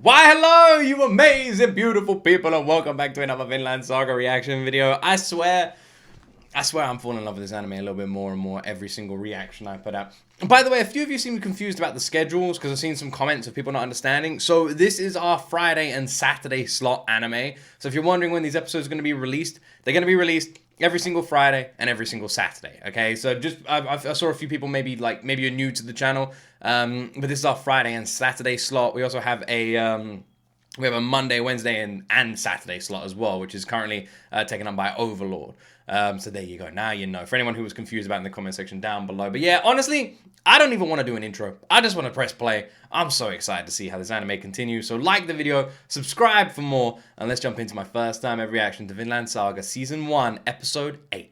Why hello you amazing beautiful people and welcome back to another Vinland Saga reaction video. I swear I'm falling in love with this anime a little bit more and more every single reaction I put out. And by the way, a few of you seem confused about the schedules because I've seen some comments of people not understanding. So this is our Friday and Saturday slot anime. So if you're wondering when these episodes are going to be released, they're going to be released every single Friday and every single Saturday. Okay, so just I saw a few people maybe you're new to the channel, but this is our Friday and Saturday slot. We also have a Monday, Wednesday, and Saturday slot as well, which is currently taken up by Overlord. So there you go. Now you know. For anyone who was confused about it in the comment section down below. But yeah, honestly, I don't even want to do an intro. I just want to press play. I'm so excited to see how this anime continues. So like the video, subscribe for more, and let's jump into my first time ever reaction to Vinland Saga Season 1, Episode 8.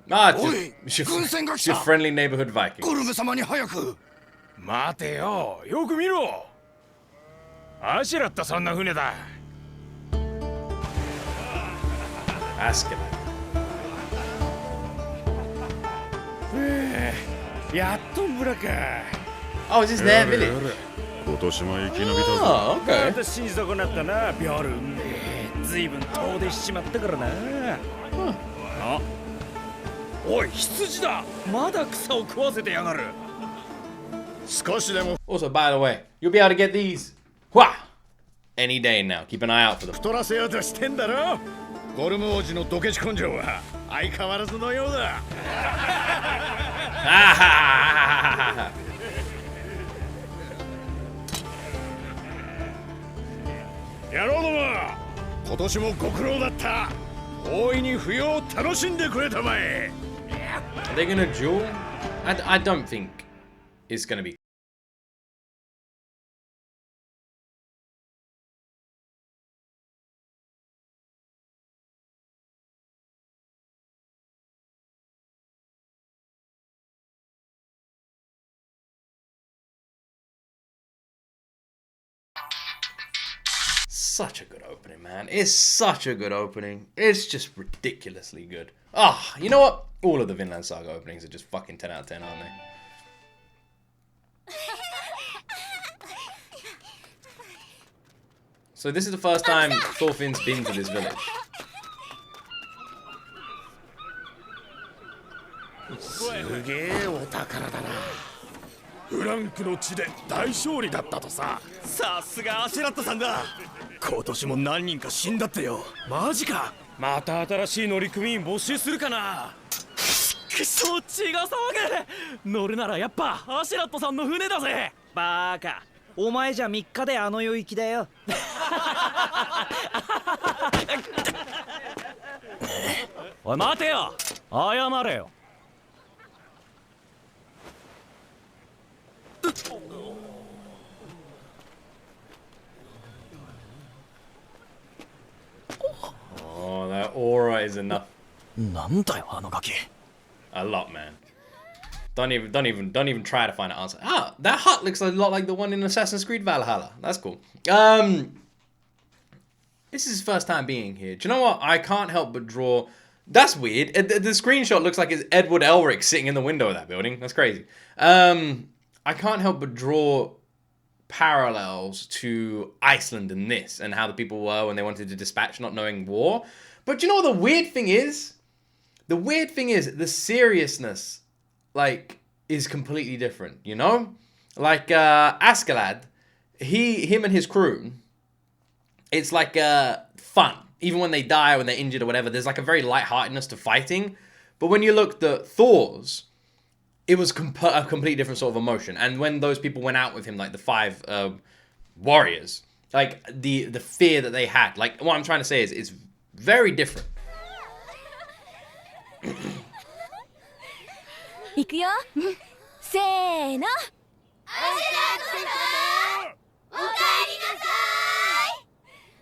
Ah, just your friendly neighborhood Viking. 待てよ、よく見ろ。アシュラットそんな船だ。ASKELADD. やっと村か。Oh, is this their village? 今年も生き延びたぞ。Oh, okay. また死に損なったな、ビョルン。ずいぶん遠出しちまったからな。あ、おい、羊だ。まだ草を食わせてやがる。 Also, by the way, you'll be able to get these any day now. Keep an eye out for them. 太らせようとしてんだろ。ゴルム王子のドケチ根性は相変わらずのようだ。野郎ども、今年もご苦労だった。大いに冬を楽しんでくれたまえ。 Are they gonna duel? I don't think it's gonna be. Such a good opening, man. It's such a good opening. It's just ridiculously good. Ah, you know what? All of the Vinland Saga openings are just fucking 10 out of 10, aren't they? So this is the first time Thorfinn's been to this village. すげえお宝だな。フランクの地で大勝利だったとさ。さすがアシュラットさんだ。今年も何人か死んだってよ。マジか。また新しい乗組員募集するかな。くそ、血が騒げ。乗るならやっぱアシュラットさんの船だぜ。バカ、お前じゃ3日であの世行きだよ。おい待てよ。謝れよ。 Oh, that aura is enough. なんだよあのガキ。 A lot, man. Don't even try to find an answer. Ah, that hut looks a lot like the one in Assassin's Creed Valhalla. That's cool. This is his first time being here. Do you know what? I can't help but draw. That's weird. The screenshot looks like it's Edward Elric sitting in the window of that building. That's crazy. I can't help but draw parallels to Iceland in this and how the people were when they wanted to dispatch not knowing war. But you know what the weird thing is? The weird thing is the seriousness, like, is completely different, you know? Like, ASKELADD, him and his crew, it's like fun. Even when they die, when they're injured or whatever, there's like a very lightheartedness to fighting. But when you look at Thor's, it was a completely different sort of emotion. And when those people went out with him, like the 5 warriors, like the fear that they had, like what I'm trying to say is it's very different. 行くよ。せーの。おかえりなさ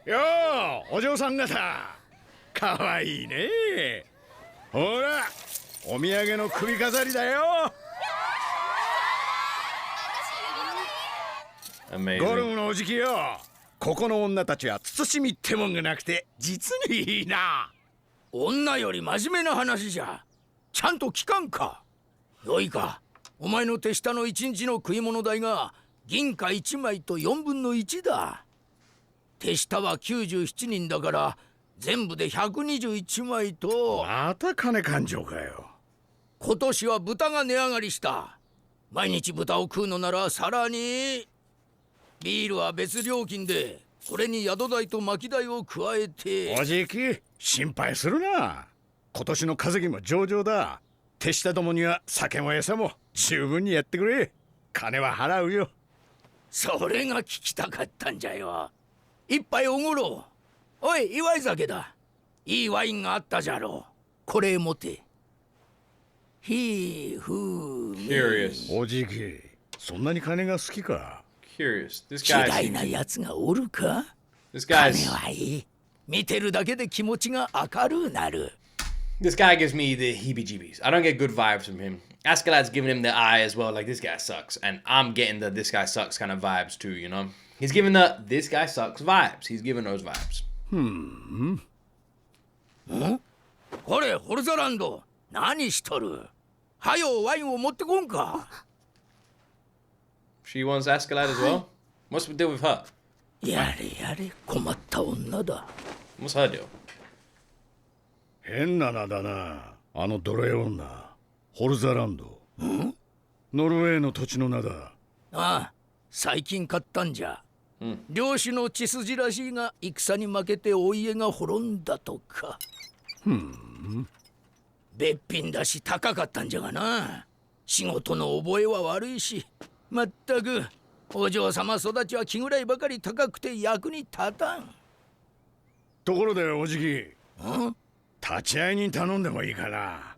い。よー、お嬢さん方。かわいいね。ほら、お土産の首飾りだよ。Amazing. ゴルムのおじきよ。ここの女たちは慎みってもんがなくて実にいいな。女より真面目な話じゃ。ちゃんと聞かんか。よいか、お前の手下の一日の食い物代が銀貨1枚と4分の1だ。手下は97人だから全部で121枚と。また金勘定かよ。今年は豚が値上がりした。毎日豚を食うのならさらにビールは別料金で、これに宿代と薪代を加えて。おじき、心配するな。今年の稼ぎも上々だ。手下どもには酒も餌も十分にやってくれ。金は払うよ。それが聞きたかったんじゃよ。一杯おごろう。おい、祝い酒だ。いいワインがあったじゃろう。これ持て。ひふみ。おじき、そんなに金が好きか。Curious. This 嫌い guy. なやつがおるか。 This 金 guy's. はいい。見てるだけで気持ちが明るくなる。This guy gives me the heebie-jeebies. I don't get good vibes from him. ASKELADD's giving him the eye as well, like this guy sucks, and I'm getting the this guy sucks kind of vibes too. You know, he's giving the this guy sucks vibes. He's giving those vibes. これホルザランド、何しとる。はよワインを持ってこんか。 She wants ASKELADD as well. What's the deal with her? やれやれ、困った女だ。 What's her deal? 変な名だな、あの奴隷女。ホルザランド。ノルウェーの土地の名だ。ああ、最近買ったんじゃ。領主の血筋らしいが、戦に負けてお家が滅んだとか。べっぴんだし高かったんじゃがな。仕事の覚えは悪いし、まったくお嬢様育ちは気ぐらいばかり高くて役に立たん。ところでおじき、立ち会いに頼んでもいいかな。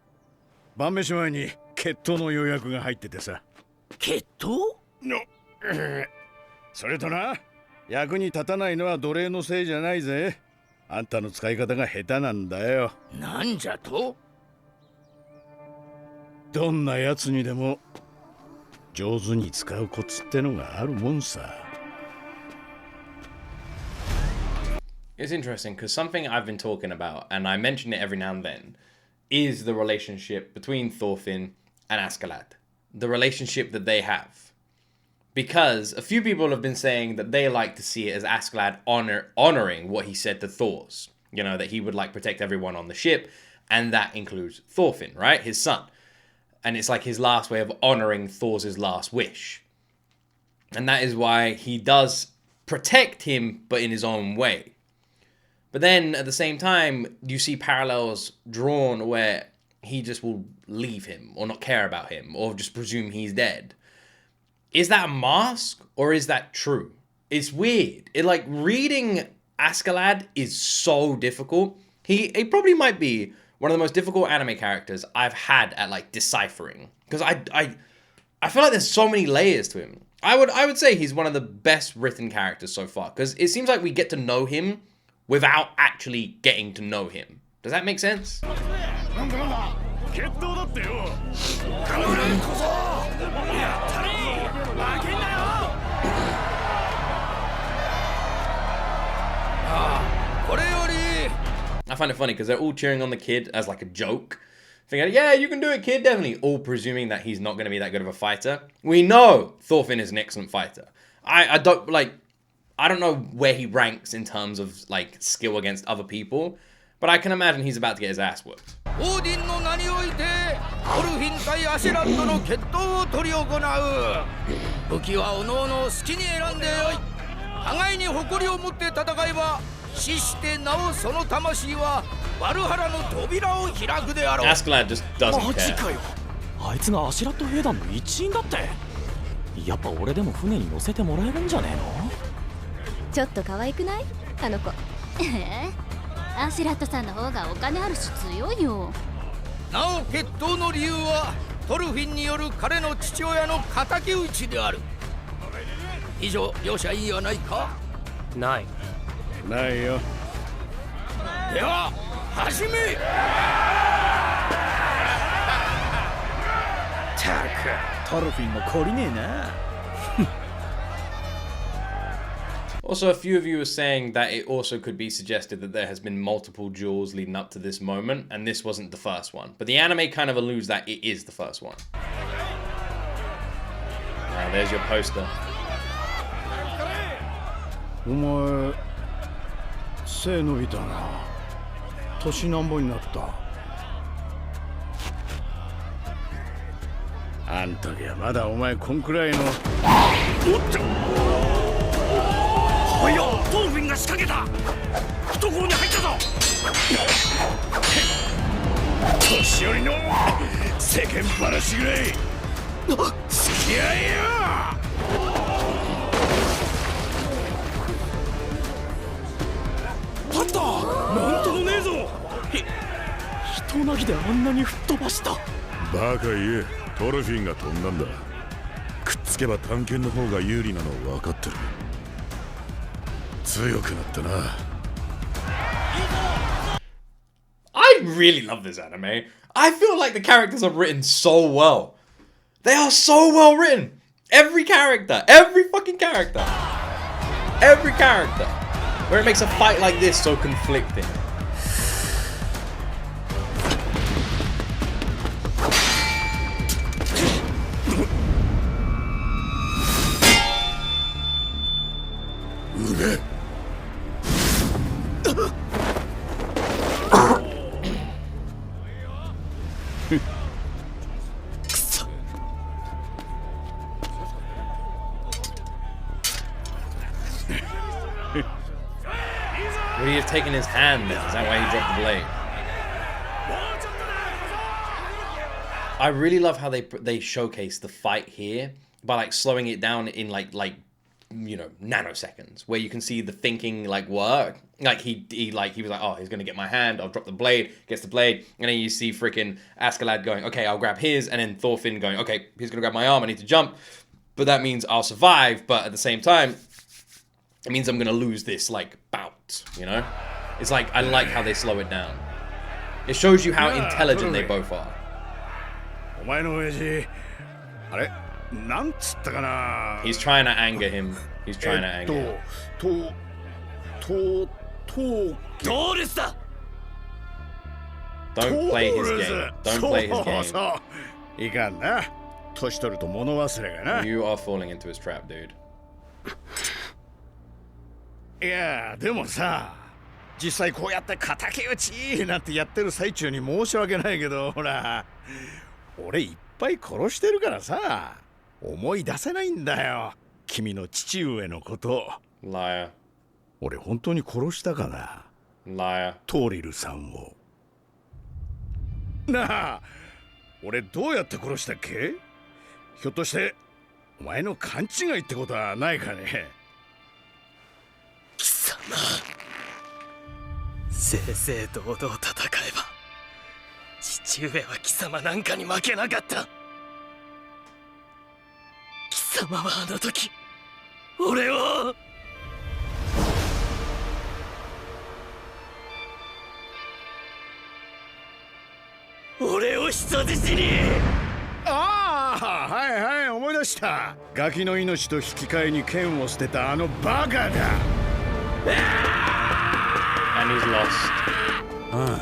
晩飯前に決闘の予約が入っててさ。決闘の、それとな、役に立たないのは奴隷のせいじゃないぜ。あんたの使い方が下手なんだよ。なんじゃと。どんなやつにでも上手に使うコツってのがあるもんさ。It's interesting because something I've been talking about, and I mention it every now and then, is the relationship between THORFINN and ASKELADD. The relationship that they have. Because a few people have been saying that they like to see it as ASKELADD honoring what he said to Thors. You know, that he would like protect everyone on the ship, and that includes THORFINN, right? His son. And it's like his last way of honoring Thor's last wish. And that is why he does protect him, but in his own way. But then at the same time, you see parallels drawn where he just will leave him or not care about him or just presume he's dead. Is that a mask or is that true? It's weird. It like reading ASKELADD is so difficult. He probably might be one of the most difficult anime characters I've had at like deciphering, because I feel like there's so many layers to him. I would say he's one of the best written characters so far, because it seems like we get to know him without actually getting to know him. Does that make sense? I find it funny because they're all cheering on the kid as like a joke. Thinking, yeah, you can do it, kid, definitely. All presuming that he's not going to be that good of a fighter. We know THORFINN is an excellent fighter. I don't know where he ranks in terms of like skill against other people, but I can imagine he's about to get his ass whooped. ASKELADD just doesn't care. あいつがアシュラット兵団の一員だって。やっぱ俺でも船に乗せてもらえるんじゃねえの？ちょっと可愛くない？あの子。アシュラットさんの方がお金あるし強いよ。なお決闘の理由はトルフィンによる彼の父親の敵討ちである。以上、両者いいはないか？ない。ないよ。では始め。たくトルフィンも懲りねえな。Also, a few of you are saying that it also could be suggested that there has been multiple duels leading up to this moment, and this wasn't the first one. But the anime kind of alludes that it is the first one. Now, there's your poster. お前背伸びたな。年なんぼになった。あん時はまだお前こんくらいの。おっと。はや、トーフィンが仕掛けた。懐に入ったぞ。年寄りの世間話ぐらい付き合えよ。パッター、なんともねえぞ。人なぎであんなに吹っ飛ばした。バカ言え、トルフィンが飛んだんだ。くっつけば探検の方が有利なの分かってる。強くなったな。I really love this anime. I feel like the characters are written so well. They are so well written. Every character, every fucking character, every character. Where it makes a fight like this so conflicting. Would he have taken his hand then? Is that why he dropped the blade? I really love how they showcase the fight here by like slowing it down in like you know, nanoseconds, where you can see the thinking like work. Like he was like, oh, he's gonna get my hand, I'll drop the blade, gets the blade, and then you see freaking ASKELADD going, okay, I'll grab his, and then THORFINN going, okay, he's gonna grab my arm, I need to jump, but that means I'll survive, but at the same time, it means I'm gonna lose this like bout, you know? It's like, I like how they slow it down. It shows you how intelligent they both are. お前の親父、あれ、なんつったかな。He's trying to anger him. He's trying to anger him. どうですだ。 Don't play his game. Don't play his game. そう。いかんな。年取ると物忘れがな。You are falling into his trap, dude. いや、でもさ、実際こうやって敵討ちなんてやってる最中に申し訳ないけど、ほら、俺いっぱい殺してるからさ、思い出せないんだよ。君の父上のこと。Liar. 俺本当に殺したかな。Liar. トーリルさんを。なあ、俺どうやって殺したっけ？ひょっとしてお前の勘違いってことはないかね。貴様、正々堂々戦えば父上は貴様なんかに負けなかった。貴様はあの時俺を人質に。ああ、はいはい、思い出した。ガキの命と引き換えに剣を捨てたあのバカだ。And he's lost. And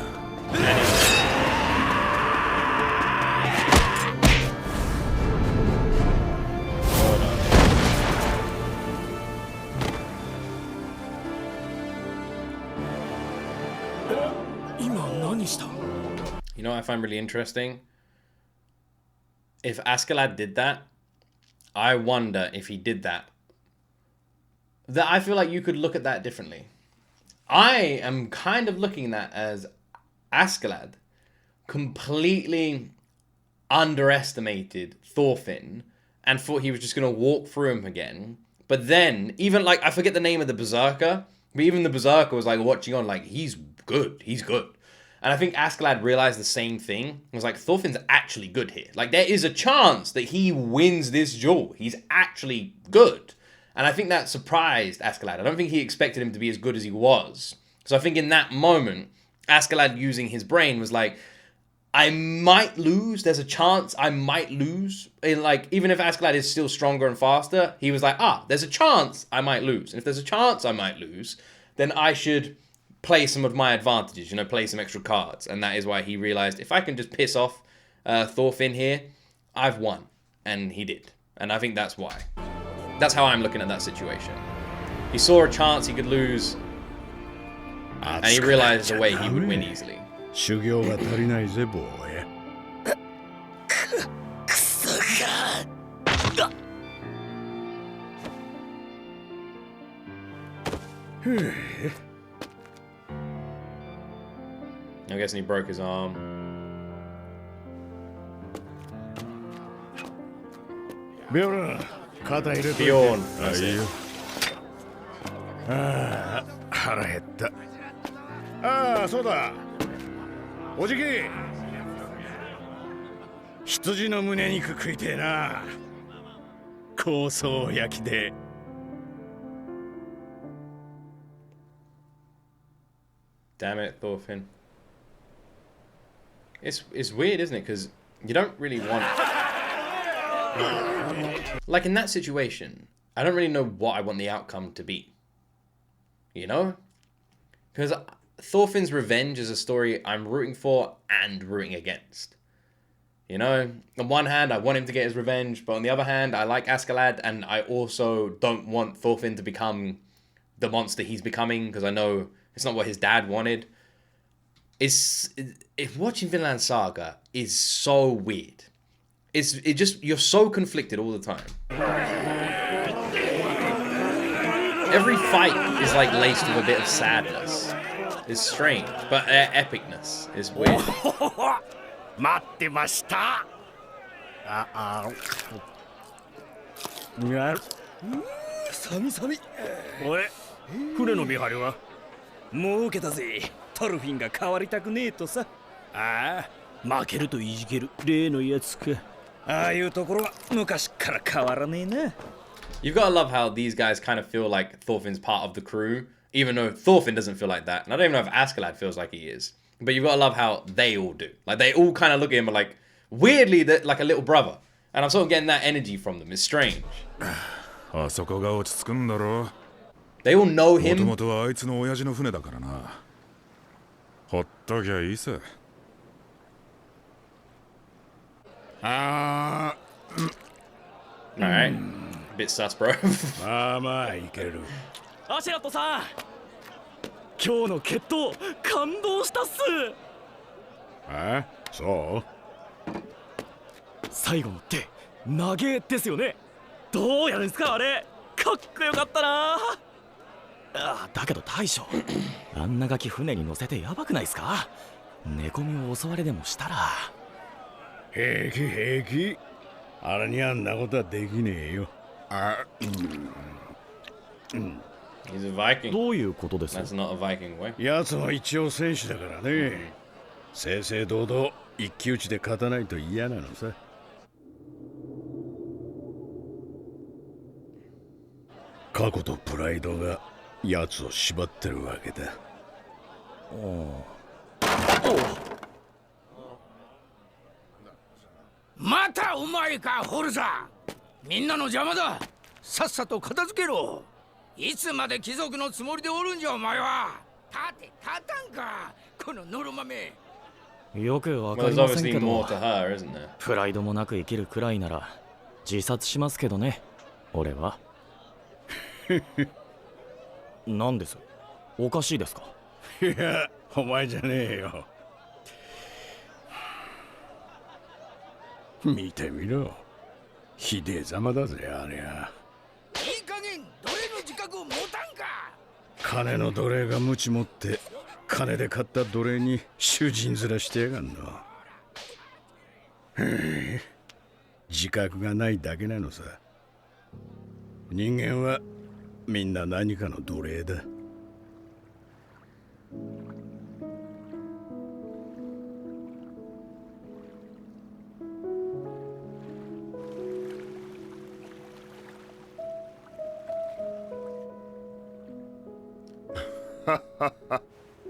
he's lost. 今何した？ You know what I find really interesting? If ASKELADD did that, I wonder if he did that. That I feel like you could look at that differently. I am kind of looking at that as ASKELADD completely underestimated THORFINN and thought he was just going to walk through him again. But then, even like, I forget the name of the Berserker, but even the Berserker was like watching on like, he's good. And I think ASKELADD realized the same thing. It was like, THORFINN's actually good here. Like, there is a chance that he wins this duel. He's actually good. And I think that surprised ASKELADD. I don't think he expected him to be as good as he was. So I think in that moment, ASKELADD using his brain was like, I might lose. There's a chance I might lose. Like, even if ASKELADD is still stronger and faster, he was like, there's a chance I might lose. And if there's a chance I might lose, then I should play some of my advantages, you know, play some extra cards. And that is why he realized, if I can just piss off THORFINN here, I've won. And he did. And I think that's why. That's how I'm looking at that situation. He saw a chance he could lose, and he realized a way he would win easily. 修行が足りないぜ、坊や。くそが。I'm guessing he broke his arm. Bjorn, 肩入れといて。Bjorn. あ、いいよ。ああ、腹減った。ああ、そうだ。おじき。羊の胸肉食いてえな。香草焼きで。Damn it, THORFINN. It's weird, isn't it? Because you don't really want... Like, in that situation, I don't really know what I want the outcome to be. You know? Because THORFINN's revenge is a story I'm rooting for and rooting against. You know? On one hand, I want him to get his revenge, but on the other hand, I like ASKELADD, and I also don't want THORFINN to become the monster he's becoming, because I know it's not what his dad wanted. If watching Vinland Saga is so weird. You're so conflicted all the time. Every fight is like laced with a bit of sadness. It's strange, but epicness is weird. 待ってました。サミサミ。おい、船の見張りは儲けたぜ。トルフィンが変わりたくねえとさ。ああ、負けるといじける例のやつか。ああいうところは昔から変わらねえな。You've got to love how these guys kind of feel like THORFINN's part of the crew, even though THORFINN doesn't feel like that. And I don't even know if ASKELADD feels like he is. But you've got to love how they all do. Like, they all kind of look at him like, weirdly, like a little brother. And I'm sort of getting that energy from them. It's strange. あそこが落ち着くんだろ。They all know him. もともとはあいつの親父の船だからな。ほっときゃいいさ。ああ。Alright. Bit sus, bro. まあまあいける。アシェラットさん、今日の決闘感動したっす。あ、そう？最後の手投げですよね。どうやるんですかあれ。かっこよかったなあ。だけど大将、あんなガキ船に乗せてやばくないですか。寝込みを襲われでもしたら。平気平気。あれにあんなことはできねえよ。あ、He's a Viking. どういうことですか。 That's not a Viking way. やつも一応戦士だからね。正々堂々一騎打ちで勝たないと嫌なのさ。過去とプライドが奴を縛ってるわけだ。またお前か、ホルザ。みんなの邪魔だ。さっさと片付けろ。いつまで貴族のつもりでおるんじゃお前は。立て立たんか、こののろまめ。よくわか Well, り there's ません obviously けど、 more to her, isn't there? プライドもなく生きるくらいなら自殺しますけどね、俺は。なんです？おかしいですか？いや、お前じゃねえよ。見てみろ。ひでえざまだぜ、ありゃ。いい加減奴隷の自覚を持たんか。金の奴隷がムチ持って金で買った奴隷に囚人面してやがんの。自覚がないだけなのさ。人間はみんな何かの奴隷だ。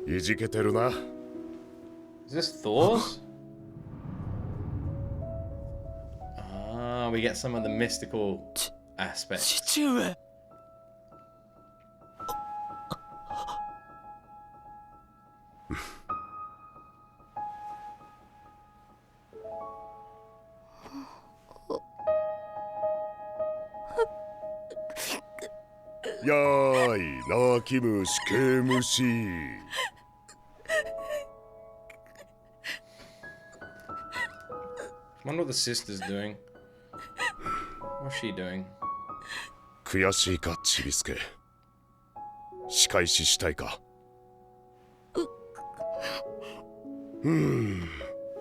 いじけてるな。Is this Thor's? we get some of the mystical aspects. 父上。やーい、泣き虫、毛虫。I wonder what the sister's doing. What's she doing? 悔しいか、ちびすけ。仕返ししたいか。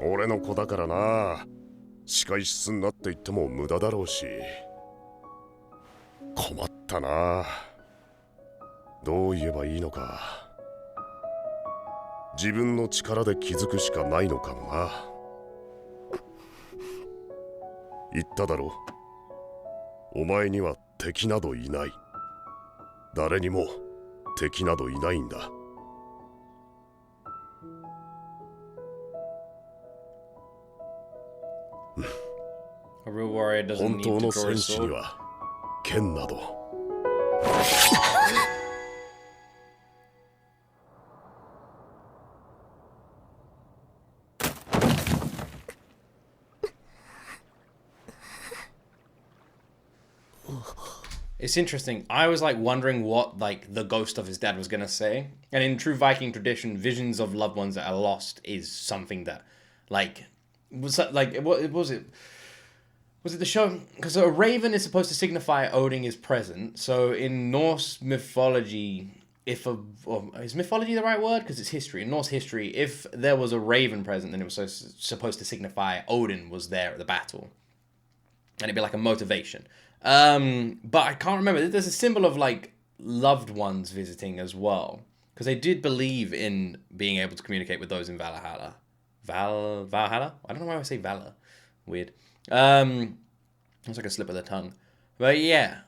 俺の子だからな。仕返しすんなって言っても無駄だろうし。困ったな。どう言えばいいのか。自分の力で気づくしかないのかもな。言っただろう。お前には敵などいない。誰にも敵などいないんだ。A real warrior doesn't 本 need 当 to の draw a 戦士に sword. は剣など。It's interesting. I was like wondering what like the ghost of his dad was gonna say. And in true Viking tradition, visions of loved ones that are lost is something that like was that, like what was it? Was it the show? Because a raven is supposed to signify Odin is present. So in Norse mythology, if a is mythology the right word? Because it's history. In Norse history, if there was a raven present, then it was supposed to signify Odin was there at the battle, and it'd be like a motivation. But I can't remember. There's a symbol of like loved ones visiting as well, because they did believe in being able to communicate with those in Valhalla. Valhalla? I don't know why I say Valor. Weird. It's like a slip of the tongue. But yeah,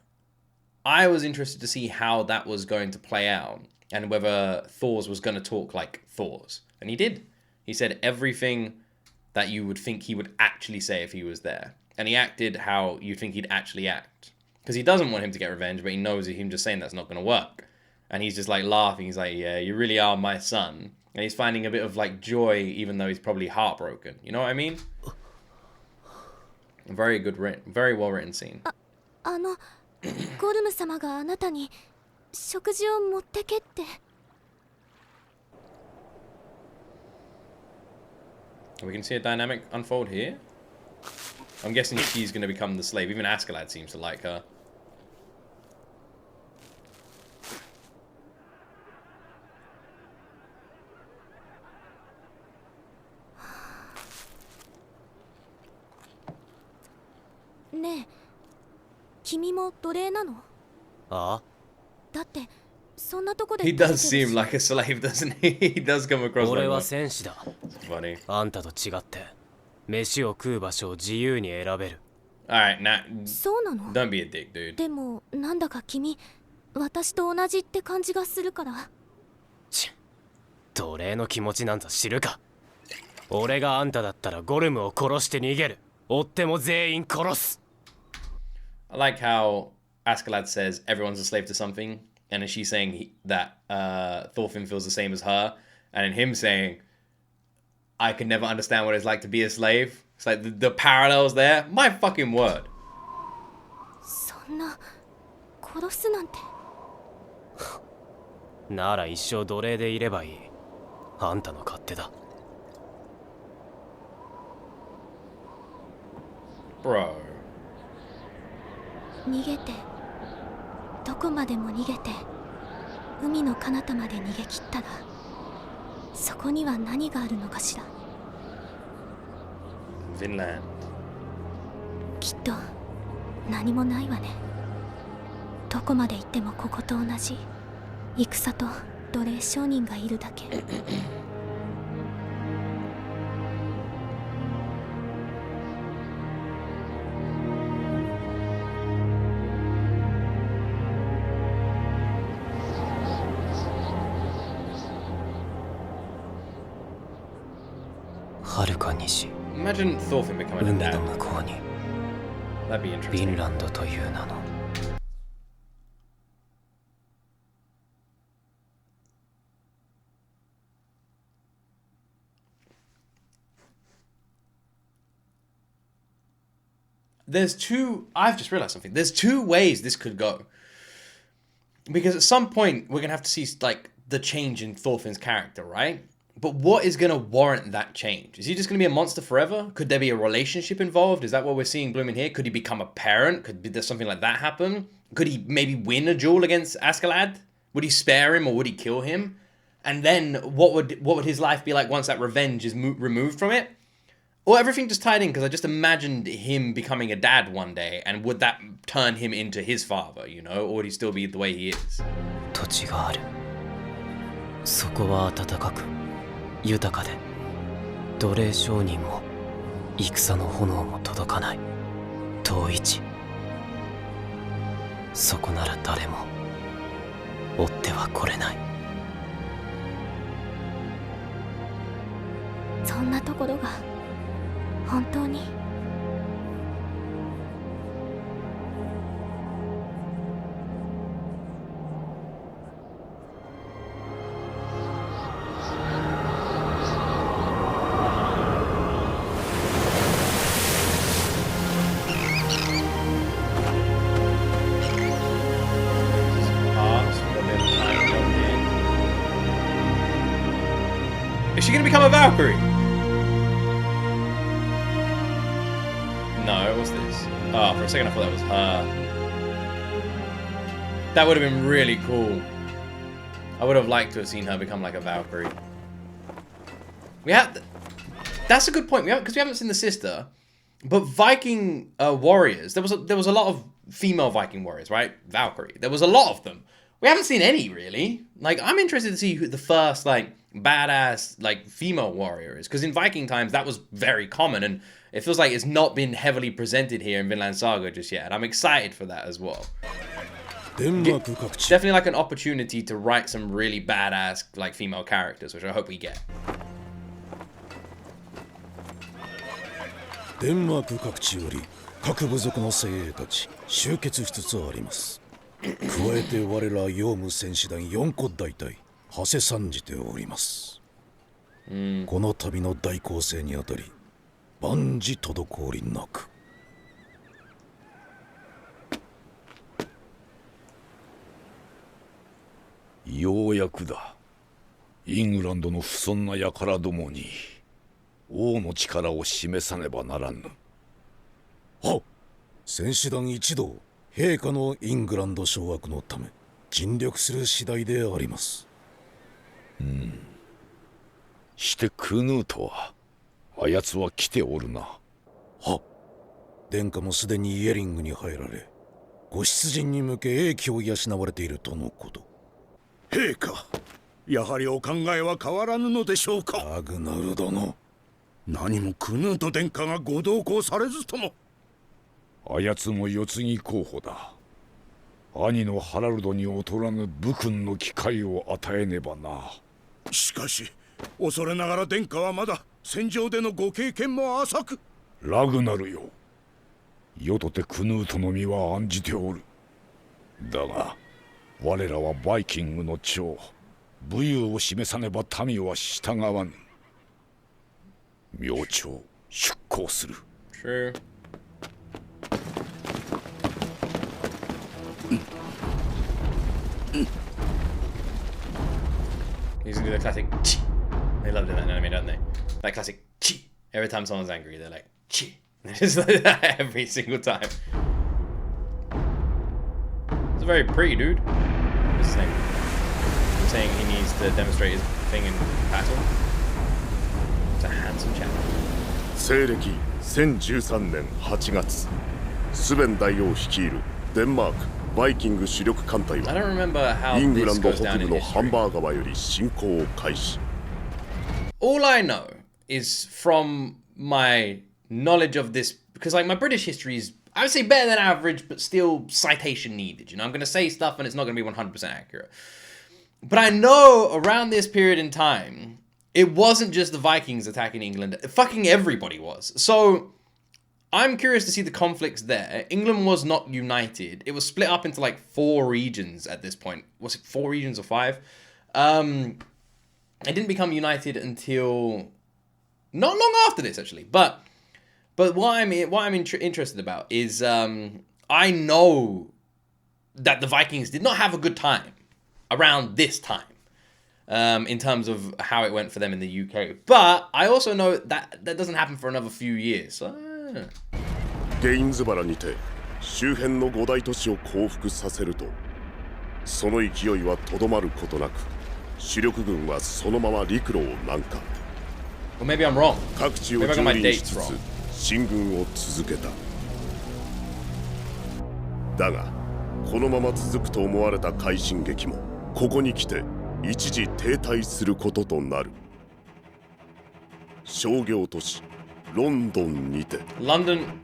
I was interested to see how that was going to play out and whether Thor's was going to talk like Thor's. And he did. He said everything that you would think he would actually say if he was there. And he acted how you think he'd actually act. Because he doesn't want him to get revenge, but he knows that him just saying that's not going to work. And he's just like laughing. He's like, yeah, you really are my son. And he's finding a bit of like joy, even though he's probably heartbroken. You know what I mean? Very good written, very well written scene. ゴルム様があなたに食事を持ってけって。We can see a dynamic unfold here. I'm guessing she's going to become the slave. Even ASKELADD seems to like her.ねえ、君も奴隷なの？ああ。だってそんなとこで。He does seem like a slave, doesn't he? He does come across like one. 俺は戦士だ。Funny. あんたと違って飯を食う場所を自由に選べる。Alright, now. そうなの？ Don't be a dick, dude. でもなんだか君、私と同じって感じがするから。奴隷の気持ちなんざ知るか。俺があんただったらゴルムを殺して逃げる。追っても全員殺す。I like how ASKELADD says everyone's a slave to something, and then she's saying that Thorfinn feels the same as her, and then him saying, I can never understand what it's like to be a slave. It's like the parallels there. My fucking word. そんな殺すなんて。なら一生奴隷でいればいい。あんたの勝手だ。Bro. 逃げて、どこまでも逃げて、海の彼方まで逃げ切ったら、そこには何があるのかしら。Vinland. きっと何もないわね。どこまで行ってもここと同じ戦と奴隷商人がいるだけ。遥か西。 Imagine Thorfinn becoming a 海の dad. 向こうに That'd be ヴィ interesting. ンランドという名の I've just realized something. There's two ways this could go. Because at some point, we're going to have to see, like, the change in Thorfinn's character, right? But what is going to warrant that change? Is he just going to be a monster forever? Could there be a relationship involved? Is that what we're seeing blooming here? Could he become a parent? Could there something like that happen? Could he maybe win a duel against ASKELADD? Would he spare him or would he kill him? And then what would his life be like once that revenge is removed from it? Or everything just tied in, because I just imagined him becoming a dad one day, and would that turn him into his father, you know? Or would he still be the way he is? 土地があるそこは暖かく豊かで奴隷商人も戦の炎も届かない遠い地そこなら誰も追っては来れない そんなところが本当に Is she gonna become a Valkyrie? No, what's this? Oh, for a second I thought that was her. That would have been really cool. I would have liked to have seen her become like a Valkyrie. We have... That's a good point. Because we haven't seen the sister. But Viking warriors, there was a lot of female Viking warriors, right? Valkyrie. There was a lot of them. We haven't seen any, really. Like, I'm interested to see who the first, like, badass, like, female warrior is. Because in Viking times, that was very common. And it feels like it's not been heavily presented here in Vinland Saga just yet. And I'm excited for that as well. Definitely, like, an opportunity to write some really badass, like, female characters, which I hope we get. デンマーク各地より各部族の精鋭たち集結しつつあります。加えて我らヨウム戦士団4個大隊馳せ参じております。この度の大攻勢にあたり万事滞りなく。ようやくだ。イングランドの不遜な輩どもに王の力を示さねばならぬ。はっ、戦士団一同陛下のイングランド掌握のため尽力する次第であります。してクヌートはあやつは来ておるな。はっ、殿下もすでにイエリングに入られご出陣に向け英気を養われているとのこと。陛下、やはりお考えは変わらぬのでしょうか。ラグナル殿、何もクヌート殿下がご同行されずとも。あやつも世継ぎ候補だ。兄のハラルドに劣らぬ武勲の機会を与えねばな。しかし恐れながら殿下はまだ戦場でのご経験も浅く。ラグナルよ、世とてクヌートの身は案じておる。だが我らはバイキングの長、武勇を示さねば民は従わぬ。明朝出航する。 True. He's gonna do the classic chi. They love doing that in anime, don't they? That classic chi. Every time someone's angry, they're like chi. It's like that every single time. It's very pretty, dude. What's his name? I'm saying he needs to demonstrate his thing in battle. It's a handsome chap. 西暦1013年8月、スベン大王率いるデンマークバイキング主力艦隊 I don't remember は how イングラ this ンド goes 北 down 部 in のハン history. バー川より侵攻を開始。 All I know is from my knowledge of this, because like my British history is, I would say, better than average, but still citation needed. You know, I'm going to say stuff and it's not going to be 100% accurate. But I know around this period in time, it wasn't just the Vikings attacking England. Fucking everybody was. So I'm curious to see the conflicts there. England was not united. It was split up into like 4 regions at this point. Was it 4 regions or 5? It didn't become united until not long after this, actually. But what I'm interested about is I know that the Vikings did not have a good time around this time. In terms of how it went for them in the UK. But I also know that that doesn't happen for another few years. So, ゲインズバラにて周辺の5大都市を降伏させると、その勢いはとどまることなく、主力軍はそのまま陸路を南下。Well, maybe I'm wrong. 各地を蹂躙しつつ進軍を続けた。だが、このまま続くと思われた快進撃もここに来て一時停滞することとなる。商業都市ロンドンにて。London.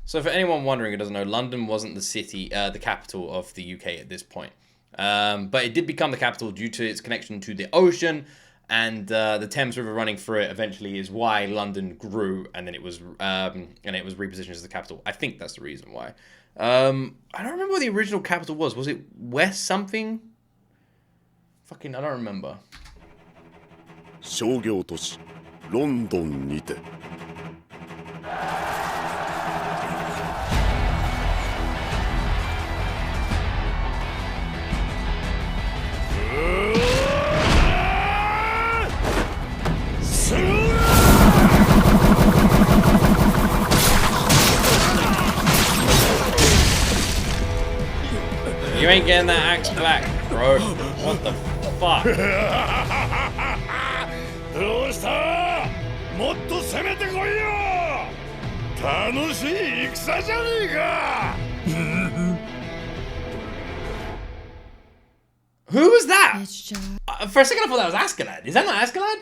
So for anyone wondering who doesn't know, London wasn't the city, the capital of the UK at this point. But it did become the capital due to its connection to the ocean, and the Thames River running through it eventually is why London grew, and then it was repositioned as the capital. I think that's the reason why. I don't remember what the original capital was. Was it West something? Fucking, I don't remember. 商業都市ロンドンにて。You ain't getting that axe back, bro. What the fuck? どうした？もっと攻めてこいよ！楽しい戦じゃねえか！ Who was that? For a second I thought that was ASKELADD. Is that not ASKELADD?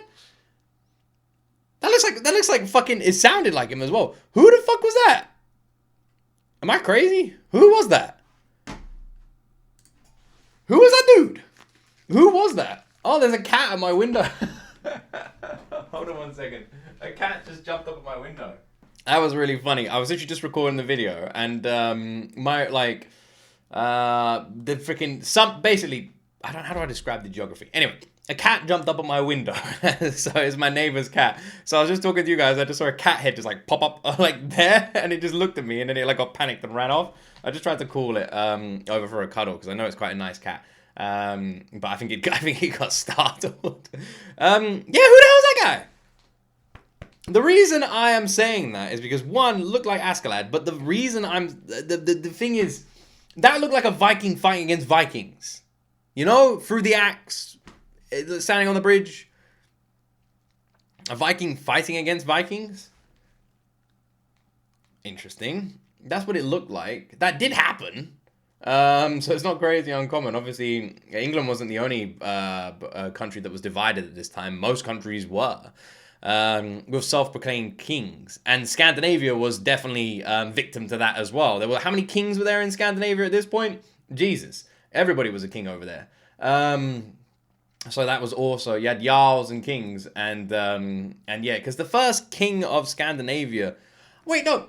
That looks like fucking, it sounded like him as well. Who the fuck was that? Am I crazy? Who was that? Who was that dude? Who was that? Oh, there's a cat at my window. Hold on one second. A cat just jumped up at my window. That was really funny. I was literally just recording the video, and the freaking basically, how do I describe the geography? Anyway, a cat jumped up at my window. So it's my neighbor's cat. So I was just talking to you guys. I just saw a cat head just like pop up like there, and it just looked at me, and then it like got panicked and ran off. I just tried to call it over for a cuddle because I know it's quite a nice cat. But I think it got startled. Yeah, who the hell is that guy? The reason I am saying that is because one looked like ASKELADD, but the reason the thing is that looked like a Viking fighting against Vikings. You know, through the axe, standing on the bridge. A Viking fighting against Vikings. Interesting. That's what it looked like. That did happen. So it's not crazy uncommon. Obviously, England wasn't the only country that was divided at this time. Most countries were. With self-proclaimed kings. And Scandinavia was definitely victim to that as well. There were, how many kings were there in Scandinavia at this point? Jesus. Everybody was a king over there. So that was also, you had jarls and kings. And yeah, because the first king of Scandinavia... Wait, no.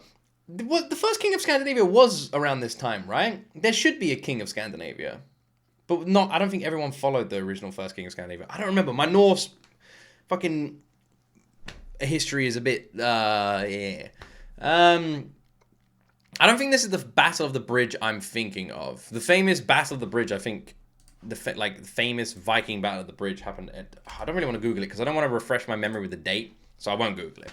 The first king of Scandinavia was around this time, right? There should be a king of Scandinavia. But not, I don't think everyone followed the original first king of Scandinavia. I don't remember. My Norse fucking history is a bit, yeah. I don't think this is the Battle of the Bridge I'm thinking of. The famous Battle of the Bridge, I think, the famous Viking Battle of the Bridge happened at, I don't really want to Google it because I don't want to refresh my memory with the date, so I won't Google it.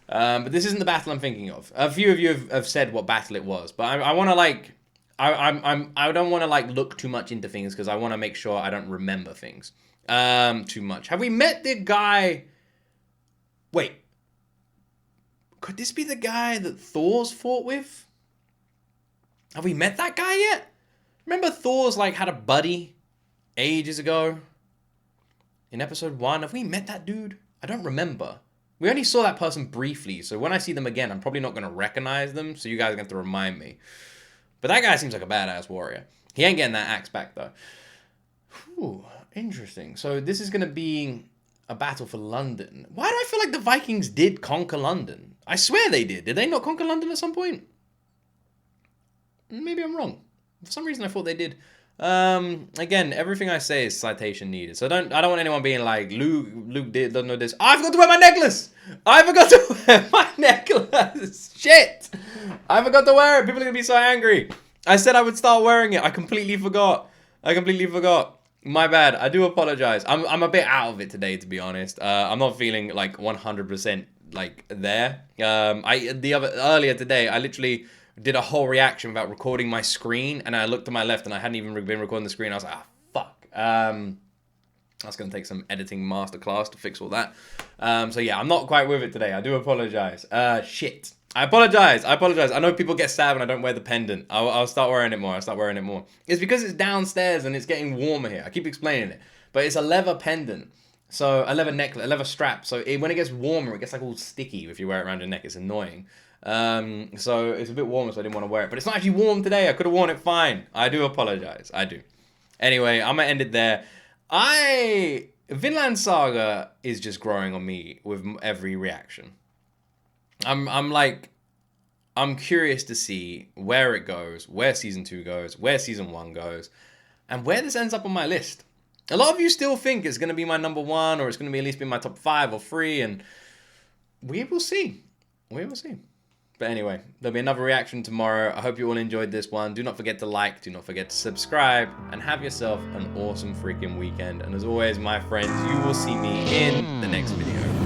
But this isn't the battle I'm thinking of. A few of you have said what battle it was, but I want to like, I don't want to like look too much into things because I want to make sure I don't remember things too much. Have we met the guy? Wait, could this be the guy that Thor's fought with? Have we met that guy yet? Remember Thor's like had a buddy ages ago in episode 1. Have we met that dude? I don't remember. We only saw that person briefly, so when I see them again, I'm probably not going to recognize them, so you guys are going to have to remind me. But that guy seems like a badass warrior. He ain't getting that axe back, though. Whew, interesting. So this is going to be a battle for London. Why do I feel like the Vikings did conquer London? I swear they did. Did they not conquer London at some point? Maybe I'm wrong. For some reason I thought they did. Again, everything I say is citation needed. So I don't want anyone being like, Luke doesn't know this. I forgot to wear my necklace! I forgot to wear my necklace! Shit! I forgot to wear it. People are gonna be so angry. I said I would start wearing it. I completely forgot. My bad. I do apologize. I'm a bit out of it today, to be honest. I'm not feeling like 100% like there. Earlier today, I literally did a whole reaction about recording my screen, and I looked to my left and I hadn't even been recording the screen. I was like, fuck. That's gonna take some editing masterclass to fix all that. So yeah, I'm not quite with it today. I do apologize. Shit. I apologize. I know people get sad when I don't wear the pendant. I'll start wearing it more. It's because it's downstairs and it's getting warmer here. I keep explaining it. But it's a leather pendant. So a leather necklace, a leather strap. So when it gets warmer, it gets like all sticky if you wear it around your neck. It's annoying. So it's a bit warmer, so I didn't want to wear it. But it's not actually warm today. I could have worn it fine. I do apologize. I do. Anyway, I'm going to end it there. Vinland Saga is just growing on me with every reaction. I'm curious to see where it goes, where season 2 goes, where season 1 goes, and where this ends up on my list. A lot of you still think it's going to be my number 1, or it's going to be at least be my top 5 or 3, and we will see. But anyway, there'll be another reaction tomorrow. I hope you all enjoyed this one. Do not forget to like, do not forget to subscribe, and have yourself an awesome freaking weekend. And as always, my friends, you will see me in the next video.